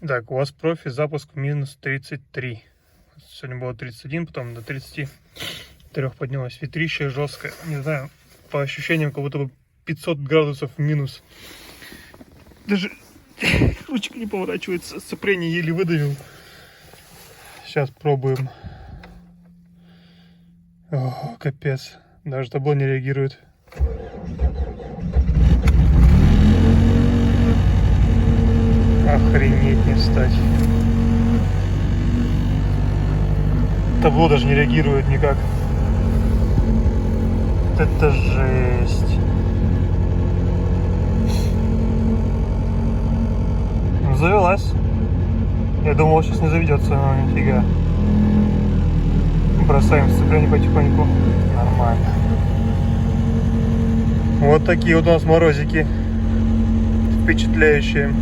Так, у вас профи, запуск минус 33. Сегодня было 31, потом до 33 поднялось. Ветрище жесткое. Не знаю, по ощущениям, как будто бы 500 градусов минус. Даже ручка не поворачивается, сцепление еле выдавил. Сейчас пробуем. О, капец. Даже табло не реагирует. Охренеть не встать. Табло даже не реагирует никак. Это жесть. Завелась. Я думал, сейчас не заведется, но нифига. Бросаем сцепление потихоньку. Нормально. Вот такие вот у нас морозики. Впечатляющие.